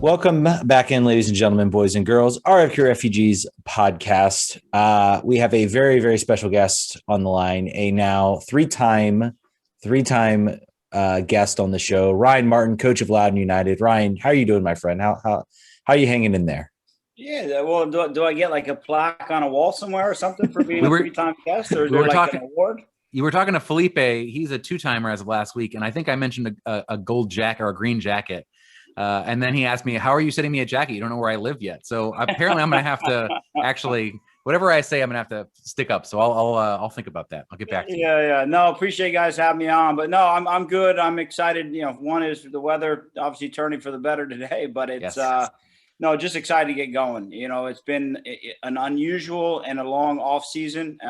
Welcome back in, ladies and gentlemen, boys and girls, RFQ Refugees podcast. We have a very, very special guest on the line, a now three-time guest on the show, Ryan Martin, coach of Loudoun United. Ryan, how are you doing, my friend? How are you hanging in there? Yeah, well, do I get like a plaque on a wall somewhere or something for being a three-time guest, or is there like an award? You were talking to Felipe. He's a two-timer as of last week, and I think I mentioned a gold jacket or a green jacket. And then he asked me, how are you sending me a jacket? You don't know where I live yet. So apparently I'm going to have to actually, whatever I say, I'm going to have to stick up. So I'll think about that. I'll get back to you. Yeah. No, appreciate you guys having me on, but no, I'm good. I'm excited. You know, one is the weather obviously turning for the better today, but it's, no, just excited to get going. You know, it's been an unusual and a long off season.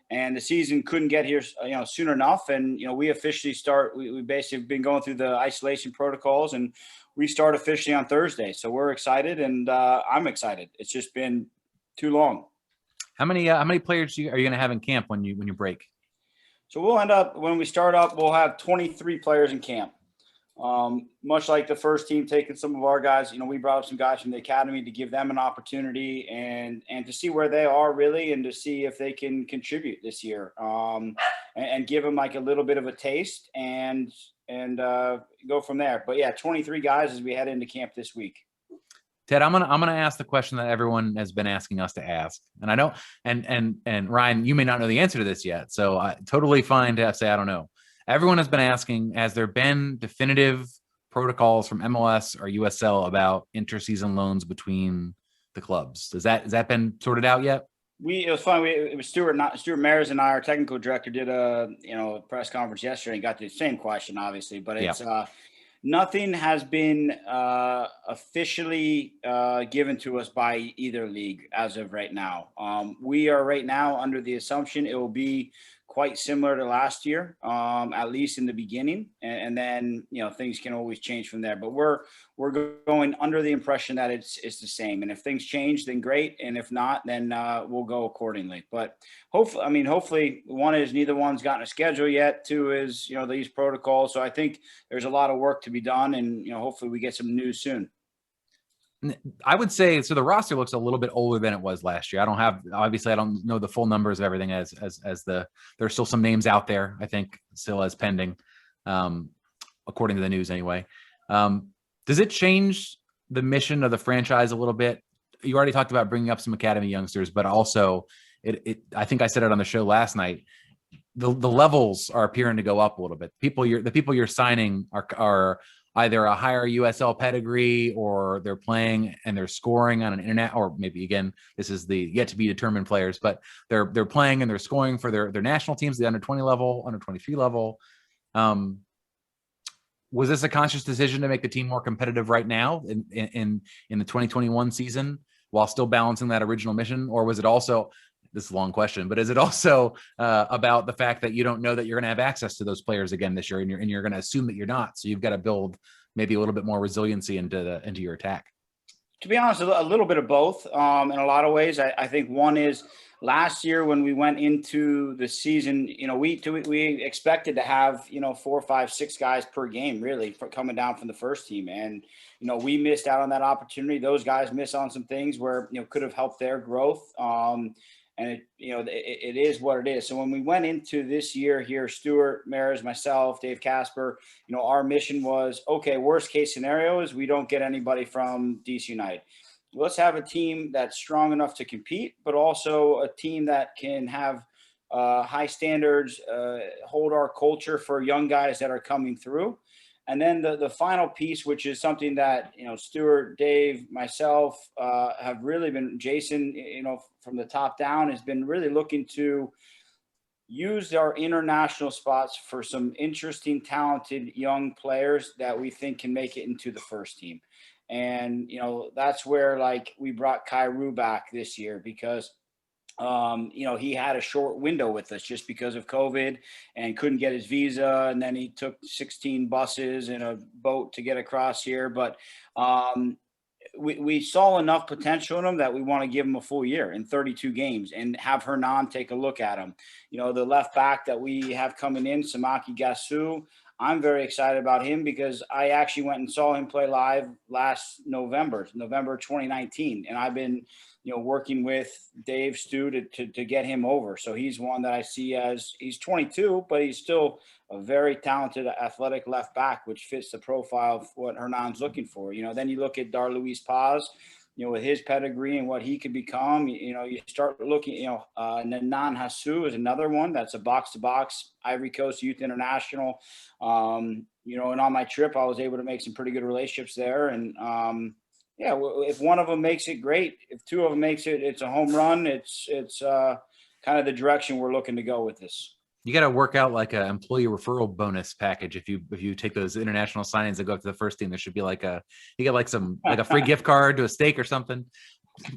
And the season couldn't get here, soon enough. And, we officially start, we basically been going through the isolation protocols, and we start officially on Thursday. So we're excited, and I'm excited. It's just been too long. How many players are you going to have in camp when you break? So we'll end up, when we start up, we'll have 23 players in camp. Much like the first team taking some of our guys, we brought up some guys from the academy to give them an opportunity and to see where they are really, and to see if they can contribute this year, and give them like a little bit of a taste and go from there. But yeah, 23 guys as we head into camp this week. Ted, I'm gonna ask the question that everyone has been asking us to ask, and I know, and Ryan, you may not know the answer to this yet, so totally fine to say I don't know. Everyone has been asking, has there been definitive protocols from MLS or USL about interseason loans between the clubs? Has that been sorted out yet? It was fun. It was Stuart Mayers and I, our technical director, did a press conference yesterday and got the same question, obviously, but it's nothing has been officially given to us by either league as of right now. We are right now under the assumption it will be quite similar to last year, at least in the beginning, and then things can always change from there. But we're going under the impression that it's the same, and if things change, then great, and if not, then we'll go accordingly. But hopefully, one is neither one's gotten a schedule yet. Two is these protocols. So I think there's a lot of work to be done, and hopefully we get some news soon. I would say so. The roster looks a little bit older than it was last year. I don't know the full numbers of everything there's still some names out there, I think, still as pending, according to the news anyway. Does it change the mission of the franchise a little bit? You already talked about bringing up some academy youngsters, but also I think I said it on the show last night. The levels are appearing to go up a little bit. The people you're signing are either a higher USL pedigree, or they're playing and they're scoring on an internet, or maybe again, this is the yet to be determined players, but they're playing and they're scoring for their national teams, the under 20 level, under 23 level. Was this a conscious decision to make the team more competitive right now in the 2021 season while still balancing that original mission? Or was it also, this is a long question, but is it also about the fact that you don't know that you're going to have access to those players again this year, and you're going to assume that you're not? So you've got to build maybe a little bit more resiliency into your attack. To be honest, a little bit of both. In a lot of ways, I think one is last year when we went into the season, we expected to have 4, 5, 6 guys per game really coming down from the first team, and we missed out on that opportunity. Those guys missed on some things where could have helped their growth. And it is what it is. So when we went into this year here, Stuart Mayers, myself, Dave Casper, our mission was, okay, worst case scenario is we don't get anybody from DC United. Let's have a team that's strong enough to compete, but also a team that can have high standards, hold our culture for young guys that are coming through. And then the final piece, which is something that, Stuart, Dave, myself have really been, Jason, from the top down has been really looking to use our international spots for some interesting, talented young players that we think can make it into the first team. And, that's where we brought Kairu back this year because he had a short window with us just because of COVID and couldn't get his visa. And then he took 16 buses and a boat to get across here. But we saw enough potential in him that we want to give him a full year in 32 games and have Hernan take a look at him. the left back that we have coming in, Samaki Gasu, I'm very excited about him because I actually went and saw him play live last November 2019. And I've been, working with Dave Stu to get him over. So he's one that I see as, he's 22, but he's still a very talented, athletic left back, which fits the profile of what Hernan's looking for. Then you look at Dar Luis Paz, with his pedigree and what he could become, you start looking, Nanan Hasu is another one that's a box-to-box Ivory Coast Youth International. And on my trip, I was able to make some pretty good relationships there. And, if one of them makes it, great. If two of them makes it, it's a home run. It's kind of the direction we're looking to go with this. You got to work out like an employee referral bonus package. If you take those international signings that go up to the first team, there should be you get like a free gift card to a steak or something.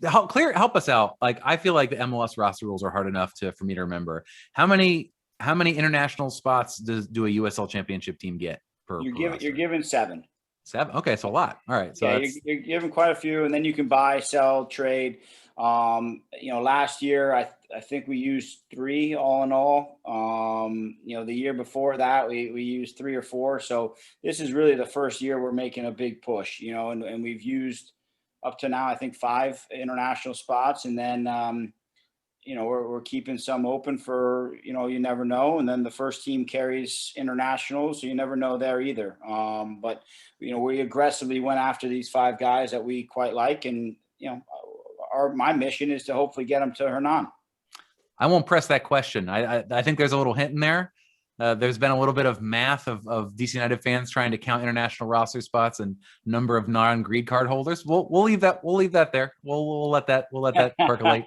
Help us out. Like, I feel like the MLS roster rules are hard enough for me to remember. How many international spots do a USL championship team get per? You're given 7. 7. Okay, so a lot. All right. So you're given quite a few, and then you can buy, sell, trade. Last year I think we used 3 all in all. The year before that we used 3 or 4. So this is really the first year we're making a big push, and we've used up to now I think 5 international spots, and then we're keeping some open for, you never know. And then the first team carries international, so you never know there either. But we aggressively went after these 5 guys that we quite like, and my mission is to hopefully get them to Hernan. I won't press that question. I think there's a little hint in there. There's been a little bit of math of DC United fans trying to count international roster spots and number of non-green card holders. We'll leave that there. We'll let that percolate.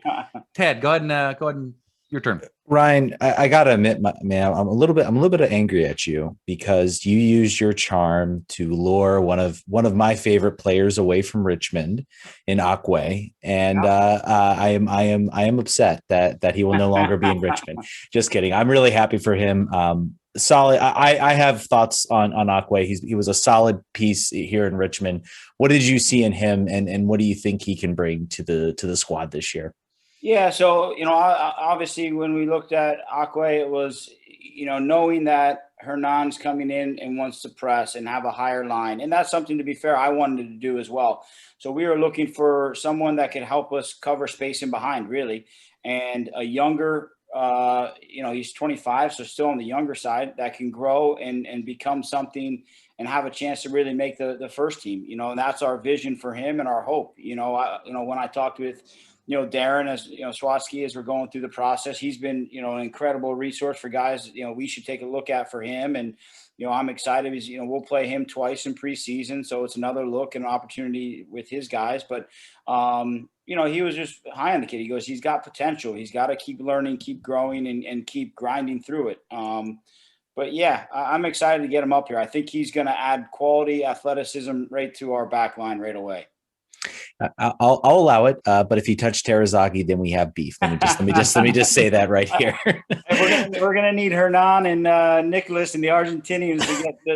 Ted, go ahead and your turn. Ryan, I gotta admit, man, I'm a little bit angry at you because you used your charm to lure one of my favorite players away from Richmond in Akwe, and I am upset that he will no longer be in Richmond. Just kidding. I'm really happy for him. Solid. I have thoughts on Akwe. He was a solid piece here in Richmond. What did you see in him, and what do you think he can bring to the squad this year? Yeah, so, obviously when we looked at Akwe, it was, knowing that Hernan's coming in and wants to press and have a higher line. And that's something, to be fair, I wanted to do as well. So we were looking for someone that could help us cover space in behind, really. And a younger, he's 25, so still on the younger side, that can grow and become something and have a chance to really make the first team, and that's our vision for him and our hope. When I talked with Darren, as Swatsky, as we're going through the process, he's been, an incredible resource for guys, we should take a look at for him. And, I'm excited. He's, we'll play him twice in preseason. So it's another look and opportunity with his guys. But, he was just high on the kid. He goes, he's got potential. He's got to keep learning, keep growing and keep grinding through it. But yeah, I'm excited to get him up here. I think he's going to add quality athleticism right to our back line right away. I'll allow it, but if you touch Terazagi, then we have beef. Let me just say that right here. we're gonna need Hernan and Nicholas and the Argentinians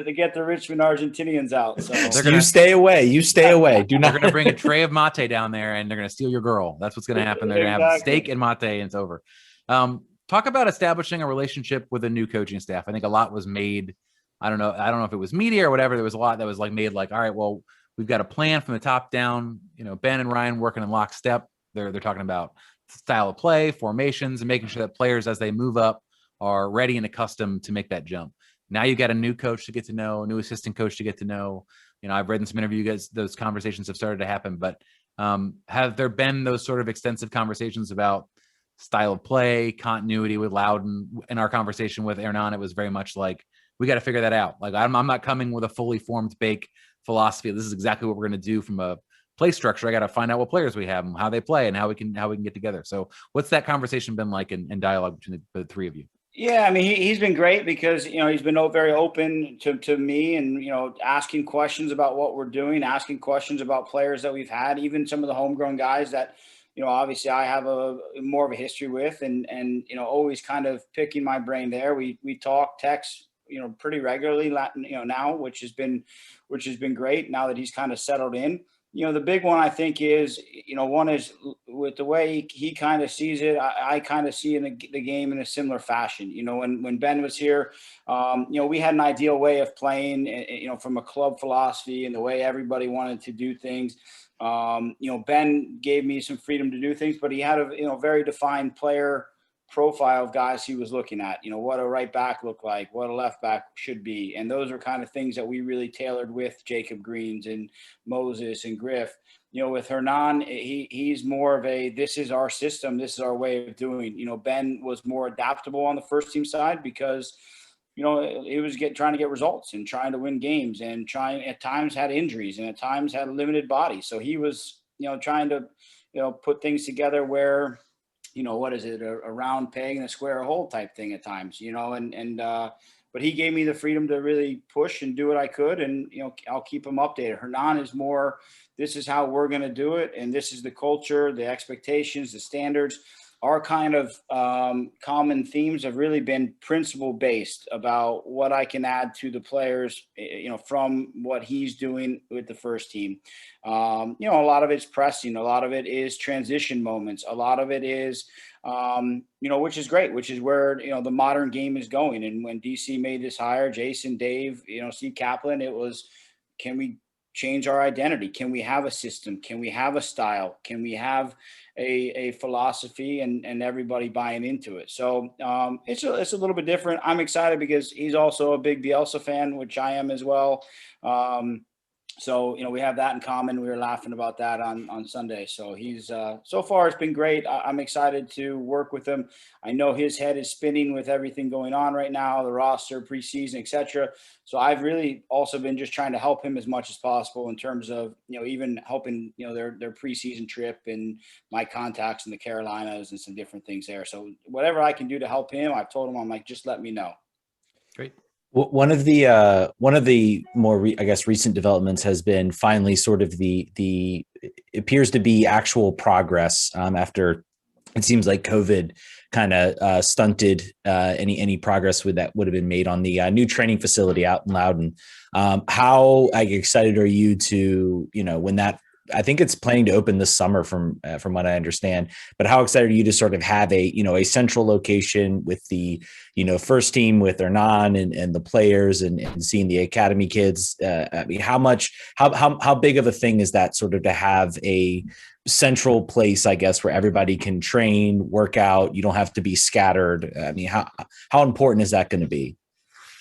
to get the Richmond Argentinians out. So you stay away. Do not. They're gonna bring a tray of mate down there, and they're gonna steal your girl. That's what's gonna happen. They're gonna have steak and mate, and it's over. Talk about establishing a relationship with a new coaching staff. I think a lot was made. I don't know if it was media or whatever. There was a lot that was made all right, well, we've got a plan from the top down. Ben and Ryan working in lockstep. They're talking about style of play, formations, and making sure that players, as they move up, are ready and accustomed to make that jump. Now you've got a new coach to get to know, a new assistant coach to get to know. I've read in some interviews, those conversations have started to happen. But have there been those sort of extensive conversations about style of play, continuity with Loudoun? In our conversation with Hernan, it was very much like, we got to figure that out. I'm not coming with a fully formed bake philosophy. This is exactly what we're going to do from a play structure. I got to find out what players we have and how they play and how we can get together. So what's that conversation been like in dialogue between the three of you? Yeah, I mean, he's been great because, he's been very open to me and, asking questions about what we're doing, asking questions about players that we've had, even some of the homegrown guys that, obviously I have more of a history with and, always kind of picking my brain there. We talk, text, pretty regularly, now, which has been great now that he's kind of settled in. The big one I think is, one is with the way he kind of sees it. I kind of see in the game in a similar fashion. When Ben was here, we had an ideal way of playing, from a club philosophy and the way everybody wanted to do things. Ben gave me some freedom to do things, but he had a very defined player profile of guys he was looking at, what a right back looked like, what a left back should be. And those are kind of things that we really tailored with Jacob Greens and Moses and Griff. With Hernan, he's more of this is our system, this is our way of doing. Ben was more adaptable on the first team side because he was trying to get results and trying to win games, and trying at times had injuries and at times had a limited body. So he was, trying to, put things together where, what is it, a round peg and a square hole type thing at times, but he gave me the freedom to really push and do what I could. And, I'll keep him updated. Hernan is more, this is how we're going to do it. And this is the culture, the expectations, the standards. Our kind of common themes have really been principle based about what I can add to the players, from what he's doing with the first team. A lot of it's pressing, a lot of it is transition moments, a lot of it is, which is great, which is where, the modern game is going. And when DC made this hire, Jason, Dave, Steve Kaplan, it was, can we change our identity? Can we have a system? Can we have a style? Can we have a philosophy, and everybody buying into it? So it's a little bit different. I'm excited because he's also a big Bielsa fan, which I am as well. So, we have that in common. We were laughing about that on Sunday. So he's, so far it's been great. I'm excited to work with him. I know his head is spinning with everything going on right now, the roster, preseason, etc. So I've really also been just trying to help him as much as possible in terms of, even helping, their preseason trip and my contacts in the Carolinas and some different things there. So whatever I can do to help him, I've told him, I'm like, just let me know. Great. One of the more I guess recent developments has been finally sort of the appears to be actual progress after it seems like COVID kind of stunted any progress that would have been made on the new training facility out in Loudoun. How excited are you to, when that, I think it's planning to open this summer from what I understand, but how excited are you to sort of have a central location with the, first team with Hernan and the players and seeing the academy kids? I mean, how big of a thing is that sort of to have a central place, I guess, where everybody can train, work out, you don't have to be scattered? I mean, how important is that going to be?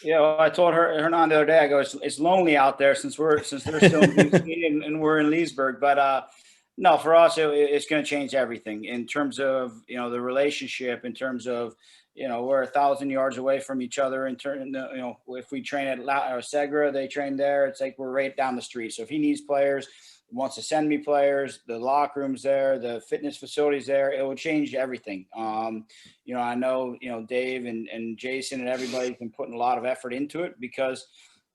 I told Hernan the other day, I go, it's lonely out there since they're still in DC and we're in Leesburg. But no, for us, it's going to change everything in terms of, the relationship, in terms of, we're 1,000 yards away from each other. If we train at Segra, they train there. It's like we're right down the street. So if he needs players, wants to send me players, the locker room's there, the fitness facilities there, it will change everything. I know, Dave and Jason and everybody's been putting a lot of effort into it because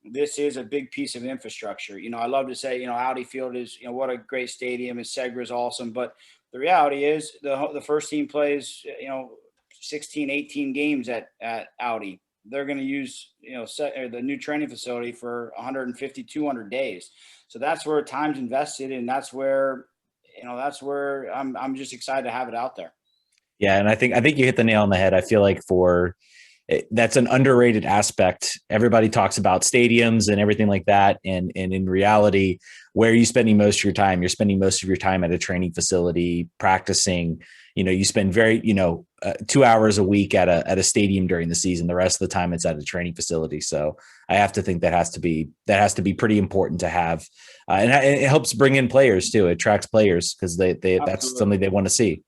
this is a big piece of infrastructure. I love to say, Audi Field is, what a great stadium, and Segra is awesome. But the reality is the first team plays, 16, 18 games at Audi. They're going to use, the new training facility for 150, 200 days. So that's where time's invested, and that's where I'm just excited to have it out there. Yeah, and I think you hit the nail on the head. I feel like that's an underrated aspect. Everybody talks about stadiums and everything like that, and in reality, where are you spending most of your time? You're spending most of your time at a training facility practicing. You spend 2 hours a week at a stadium during the season. The rest of the time it's at a training facility. So I have to think that has to be pretty important to have, and it helps bring in players too. It attracts players because they that's something they want to see.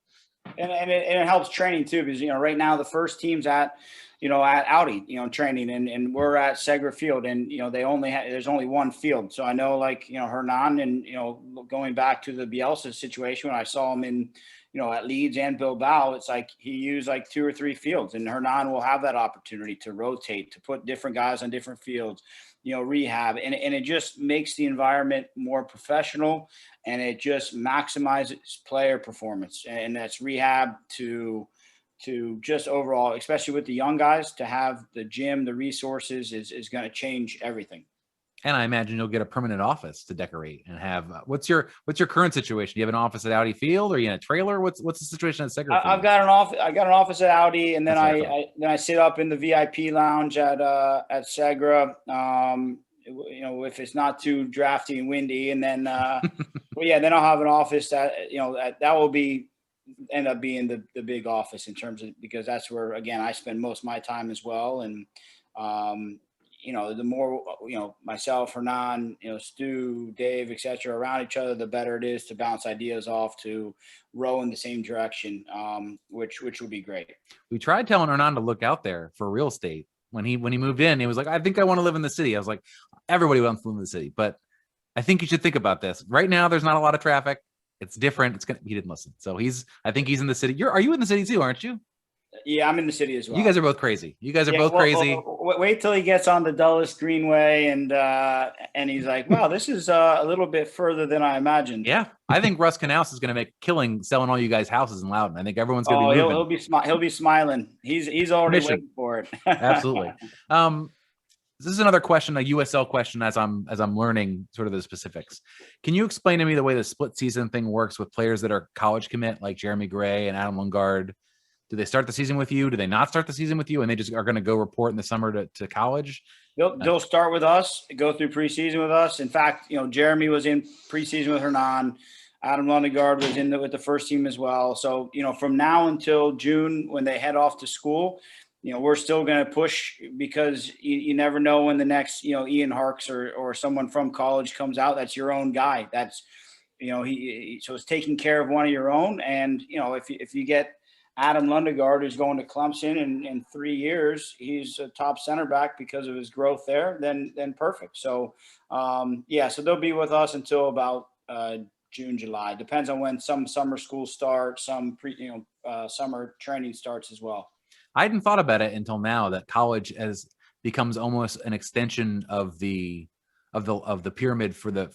And it helps training too, because right now the first team's at Audi, training, and we're at Segra Field, and there's only one field. So I know, Hernan, and going back to the Bielsa situation, when I saw him in at Leeds and Bilbao, it's like he used 2 or 3 fields, and Hernan will have that opportunity to rotate, to put different guys on different fields, rehab, and it just makes the environment more professional, and it just maximizes player performance. And that's rehab to just overall, especially with the young guys, to have the gym, the resources is going to change everything. And I imagine you'll get a permanent office to decorate and have. What's your current situation? Do you have an office at Audi Field, or are you in a trailer? What's the situation at Segra? I've got an office. I got an office at Audi, and then I sit up in the VIP lounge at Segra. If it's not too drafty and windy, and then then I'll have an office that that will end up being the big office in terms of, because that's where, again, I spend most of my time as well. And the more myself, Hernan, Stu, Dave, etc. around each other, the better it is to bounce ideas off to row in the same direction, which would be great. We tried telling Hernan to look out there for real estate when he moved in. He was like, I think I want to live in the city. I was like, everybody wants to live in the city, but I think you should think about this. Right now, there's not a lot of traffic. It's different. He didn't listen. So I think he's in the city. Are you in the city too, aren't you? Yeah, I'm in the city as well. You guys are both crazy. Crazy. Wait till he gets on the Dulles Greenway and he's like, wow, this is a little bit further than I imagined. Yeah, I think Russ Knaus is going to make a killing selling all you guys houses in Loudoun. I think everyone's going to be moving. He'll be smiling. He's already waiting for it. Absolutely. This is another question, a USL question, as I'm learning sort of the specifics. Can you explain to me the way the split season thing works with players that are college commit, like Jeremy Gray and Adam Lundgaard? Do they start the season with you? Do they not start the season with you, and they just are going to go report in the summer to college? They'll start with us, go through preseason with us. In fact, Jeremy was in preseason with Hernan. Adam Lundgaard was with the first team as well. So, from now until June, when they head off to school, we're still going to push, because you never know when the next, Ian Harks or someone from college comes out. That's your own guy. That's, so it's taking care of one of your own. And, if you get Adam Lundgaard, who's going to Clemson in 3 years, he's a top center back because of his growth there, then perfect. So, so they'll be with us until about June, July. Depends on when some summer school starts, some summer training starts as well. I hadn't thought about it until now, that college becomes almost an extension of the pyramid for the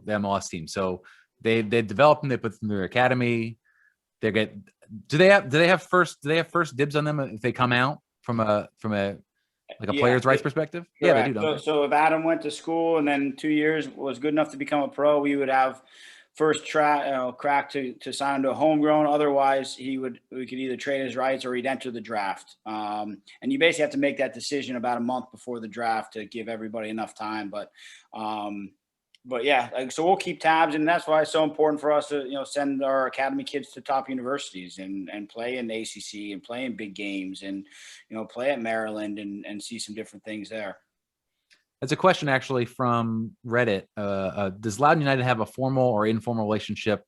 MLS team. So they develop them, they put them in their academy. Do they have first dibs on them if they come out from a player's rights perspective? Correct. Yeah, they do. So if Adam went to school and then 2 years was good enough to become a pro, we would have first crack to sign him to a homegrown. Otherwise, we could either trade his rights or he'd enter the draft. And you basically have to make that decision about a month before the draft to give everybody enough time. But yeah, so we'll keep tabs, and that's why it's so important for us to send our academy kids to top universities and play in the ACC and play in big games and play at Maryland and see some different things there. That's a question actually from Reddit. Does Loudoun United have a formal or informal relationship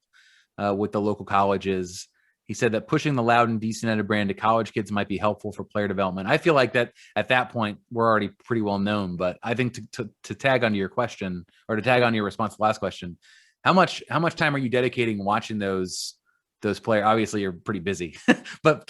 with the local colleges? He said that pushing the Loudoun DC United brand to college kids might be helpful for player development. I feel like that at that point, we're already pretty well known, but I think to tag onto your question, or to tag on your response to the last question, how much time are you dedicating watching those players? Obviously you're pretty busy, but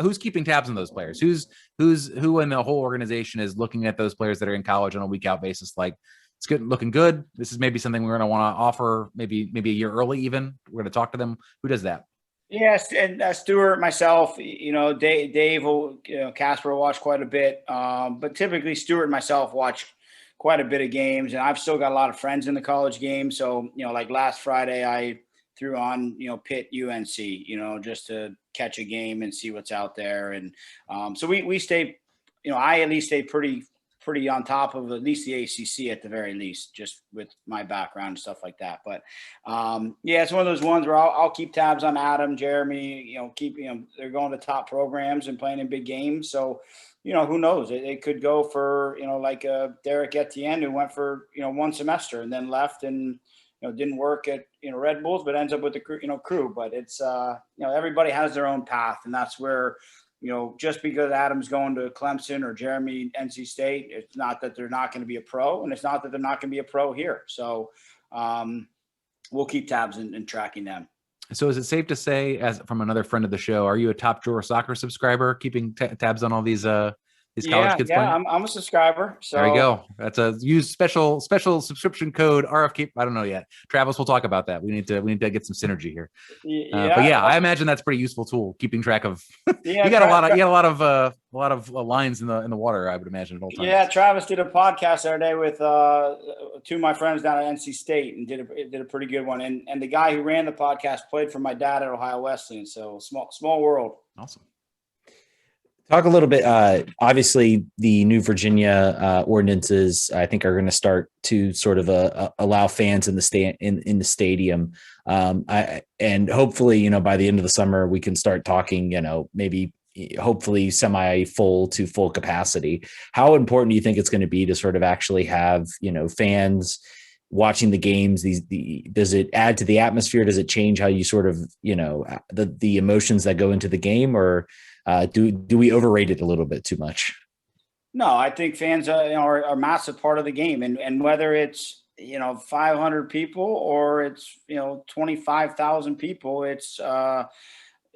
who's keeping tabs on those players? Who in the whole organization is looking at those players that are in college on a week out basis? Like, it's good, looking good. This is maybe something we're going to want to offer maybe a year early, even. We're going to talk to them. Who does that? Yes, and Stuart, myself, Dave will, Casper will watch quite a bit. But typically Stuart and myself watch quite a bit of games, and I've still got a lot of friends in the college game. So, like last Friday, I threw on, Pitt UNC, just to catch a game and see what's out there. And so we stay, I at least stay pretty on top of at least the ACC at the very least, just with my background and stuff like that. But it's one of those ones where I'll keep tabs on Adam, Jeremy, they're going to top programs and playing in big games. So, who knows? It could go for, like Derek Etienne, who went for, 1 semester and then left and, didn't work at, Red Bulls, but ends up with the crew. But it's, everybody has their own path, and that's where, just because Adam's going to Clemson or Jeremy NC State, it's not that they're not going to be a pro, and it's not that they're not going to be a pro here. So we'll keep tabs and tracking them. So is it safe to say, as from another friend of the show, are you a Top Drawer Soccer subscriber, keeping tabs on all these these college kids playing? I'm a subscriber. So there you go. That's a use special subscription code RFK. I don't know yet. Travis, we'll talk about that. We need to get some synergy here. But yeah, I imagine that's a pretty useful tool, keeping track of. You got a lot of lines in the water, I would imagine, at all times. Yeah, Travis did a podcast the other day with two of my friends down at NC State and did a pretty good one. And the guy who ran the podcast played for my dad at Ohio Wesleyan. So small world. Awesome. Talk a little bit. Obviously, the new Virginia ordinances, I think, are going to start to sort of allow fans in the stadium. And hopefully, by the end of the summer, we can start talking. Maybe hopefully semi-full to full capacity. How important do you think it's going to be to sort of actually have fans watching the games? Does it add to the atmosphere? Does it change how you sort of the emotions that go into the game, or do we overrate it a little bit too much? No, I think fans are a massive part of the game, and whether it's 500 people or it's 25,000 people, it's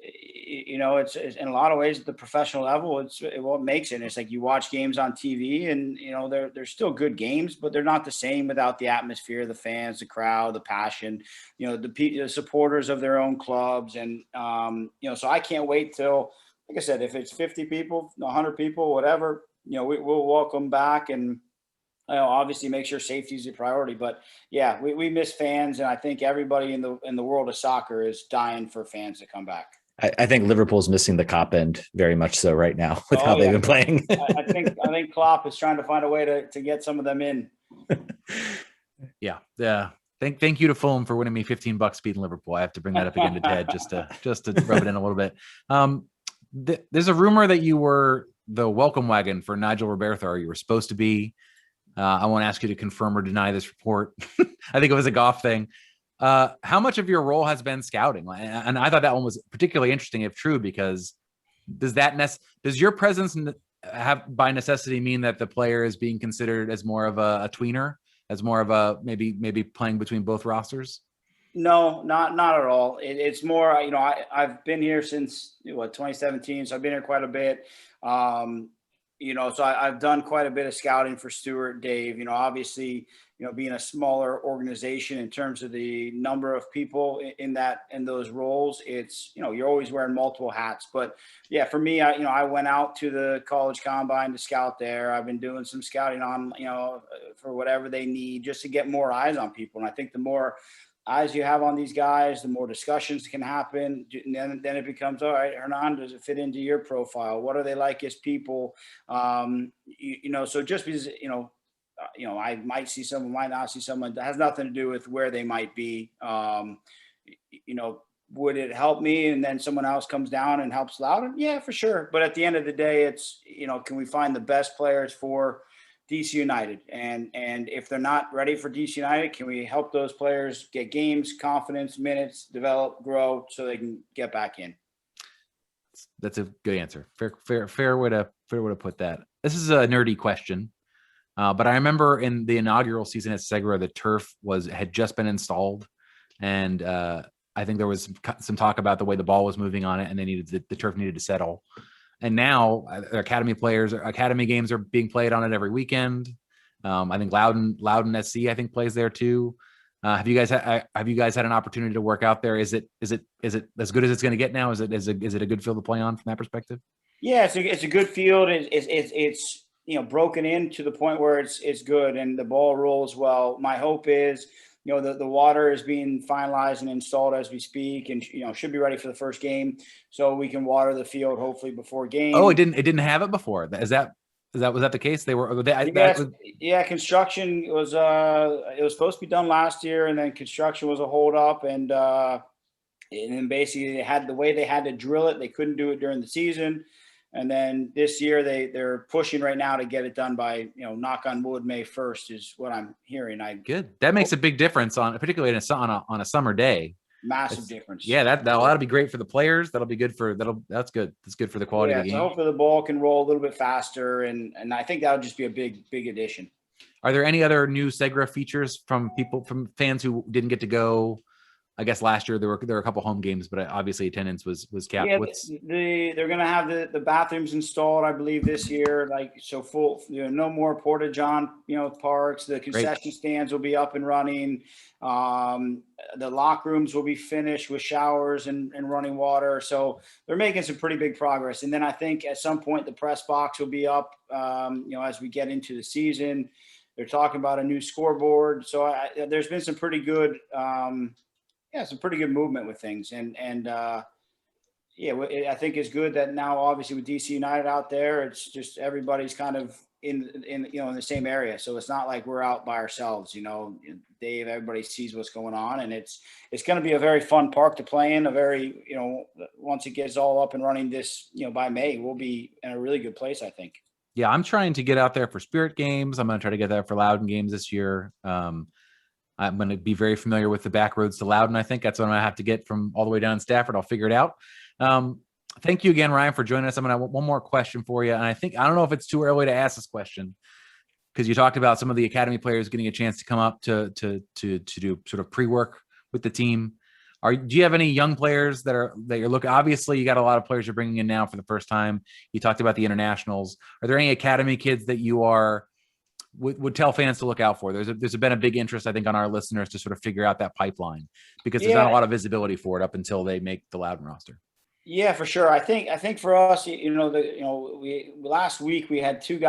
it's in a lot of ways at the professional level, it's what makes it. It's like you watch games on TV, and they're still good games, but they're not the same without the atmosphere, the fans, the crowd, the passion, the supporters of their own clubs, and so I can't wait till. Like I said, if it's 50 people, 100 people, whatever, we'll welcome back, and obviously make sure safety is a priority. But yeah, we miss fans, and I think everybody in the world of soccer is dying for fans to come back. I think Liverpool's missing the Kop end very much so right now with how they've been playing. I think Klopp is trying to find a way to get some of them in. Yeah. Thank you to Fulham for winning me $15 beating Liverpool. I have to bring that up again to Ted just to rub it in a little bit. There's a rumor that you were the welcome wagon for Nigel Roberto. You were supposed to be. I won't ask you to confirm or deny this report. I think it was a golf thing. How much of your role has been scouting? And I thought that one was particularly interesting, if true, because does your presence have by necessity mean that the player is being considered as more of a tweener, as more of a maybe playing between both rosters? No, not at all. It's more, I've been here since 2017, so I've been here quite a bit. So I've done quite a bit of scouting for Stuart, Dave. Obviously, being a smaller organization in terms of the number of people in those roles, it's you're always wearing multiple hats. But yeah, for me, I went out to the college combine to scout there. I've been doing some scouting on for whatever they need, just to get more eyes on people. And I think the more eyes you have on these guys, the more discussions can happen. And then it becomes, all right, Hernan, does it fit into your profile? What are they like as people? So just because, I might see someone, might not see someone, that has nothing to do with where they might be. Would it help me? And then someone else comes down and helps Loudoun? Yeah, for sure. But at the end of the day, it's, can we find the best players for DC United, and if they're not ready for DC United, can we help those players get games, confidence, minutes, develop, grow, so they can get back in? That's a good answer. Fair way to put that. This is a nerdy question, but I remember in the inaugural season at Segra, the turf had just been installed, and I think there was some talk about the way the ball was moving on it, and the turf needed to settle. And now academy games are being played on it every weekend. I think Loudoun SC plays there too. Have you guys had an opportunity to work out there? Is it as good as it's going to get now? Is it a good field to play on from that perspective? Yeah, it's a good field. It's broken in to the point where it's good, and the ball rolls well. My hope is, the water is being finalized and installed as we speak, and should be ready for the first game, so we can water the field hopefully before game. Oh, it didn't have it before. Was that the case? Construction was it was supposed to be done last year, and then construction was a hold up, and then basically they had to drill it. They couldn't do it during the season. And then this year they're pushing right now to get it done by, knock on wood, May 1st is what I'm hearing. Good. That makes a big difference particularly on a summer day. Massive difference. Yeah, that'll be great for the players. That's good. That's good for the quality of the game. So hopefully the ball can roll a little bit faster, and I think that would just be a big addition. Are there any other new Segra features from fans who didn't get to go? I guess last year there were a couple home games, but obviously attendance was capped. Yeah, they're going to have the bathrooms installed, I believe, this year. Like, so full, no more porta john, parks. The concession stands will be up and running. The locker rooms will be finished with showers and running water. So they're making some pretty big progress. And then I think at some point the press box will be up, as we get into the season. They're talking about a new scoreboard. So there's been some pretty good, some pretty good movement with things. I think it's good that now, obviously, with DC United out there, it's just everybody's kind of in the same area. So it's not like we're out by ourselves. Dave, everybody sees what's going on, and it's going to be a very fun park to play in. A very, once it gets all up and running this, by May, we'll be in a really good place, I think. Yeah, I'm trying to get out there for Spirit games. I'm going to try to get there for Loudoun games this year. I'm going to be very familiar with the back roads to Loudoun. I think that's what I'm going to have to get from all the way down in Stafford. I'll figure it out. Thank you again, Ryan, for joining us. I'm going to have one more question for you. And I don't know if it's too early to ask this question, because you talked about some of the academy players getting a chance to come up to do sort of pre-work with the team. Do you have any young players that you're looking? Obviously, you got a lot of players you're bringing in now for the first time. You talked about the internationals. Are there any academy kids that you would tell fans to look out for? There's been a big interest, I think, on our listeners to sort of figure out that pipeline, because there's not a lot of visibility for it up until they make the Loudoun roster. Yeah, for sure. I think for us, last week we had two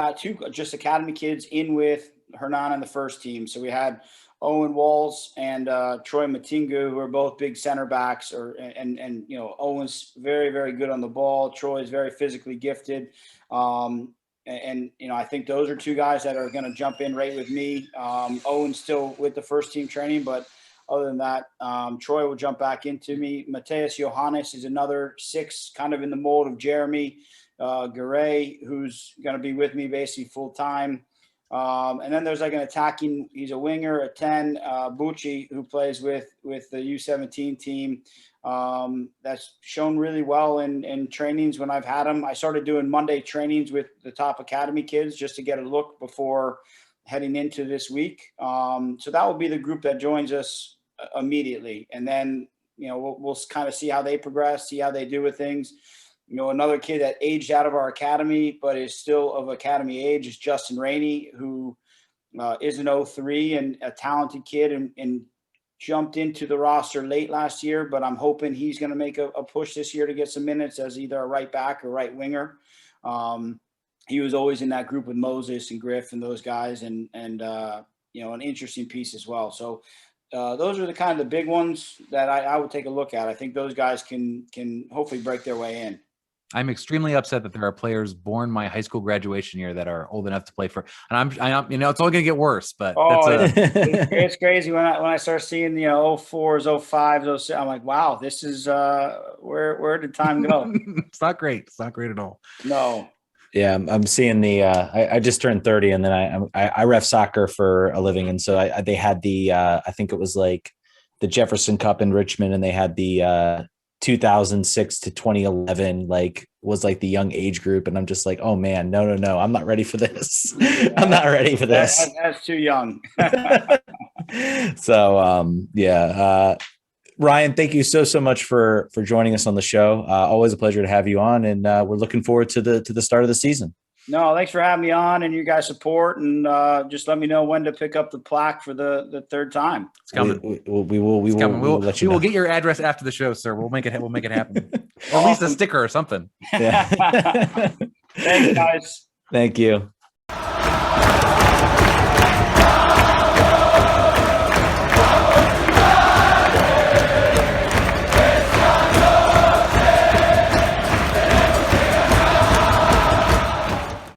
just academy kids in with Hernan in the first team. So we had Owen Walls and Troy Matingu, who are both big center backs. Owen's very, very good on the ball. Troy is very physically gifted. I think those are two guys that are going to jump in right with me. Owen's still with the first team training, but other than that, Troy will jump back into me. Mateus Johannes is another 6, kind of in the mold of Jeremy Garay, who's going to be with me basically full time. And then there's like an attacking, he's a winger, a 10, Bucci, who plays with the U17 team. That's shown really well in trainings when I've had him. I started doing Monday trainings with the top academy kids just to get a look before heading into this week. So that will be the group that joins us immediately. And then, we'll kind of see how they progress, see how they do with things. Another kid that aged out of our academy, but is still of academy age, is Justin Rainey, who is an 03 and a talented kid and jumped into the roster late last year, but I'm hoping he's going to make a push this year to get some minutes as either a right back or right winger. He was always in that group with Moses and Griff and those guys, and an interesting piece as well. So those are the kind of the big ones that I would take a look at. I think those guys can hopefully break their way in. I'm extremely upset that there are players born my high school graduation year that are old enough to play for, and I'm it's only going to get worse, but it's crazy when I start seeing, 04s, 05s, 06, I'm like, wow, this is, where did time go? It's not great. It's not great at all. No. Yeah, I'm seeing I just turned 30, and then I ref soccer for a living. And so they had I think it was like the Jefferson Cup in Richmond, and they had the 2006 to 2011 was the young age group, and I'm just like, oh man, no, I'm not ready for this. I'm not ready for this. That's too young. So Ryan, thank you so much for joining us on the show. Always a pleasure to have you on, and we're looking forward to the start of the season. No, thanks for having me on and you guys' support, and just let me know when to pick up the plaque for the third time. It's coming. We will let you know. We'll get your address after the show, sir. We'll make it happen. Or at least a sticker or something. Yeah. Thanks, guys. Thank you.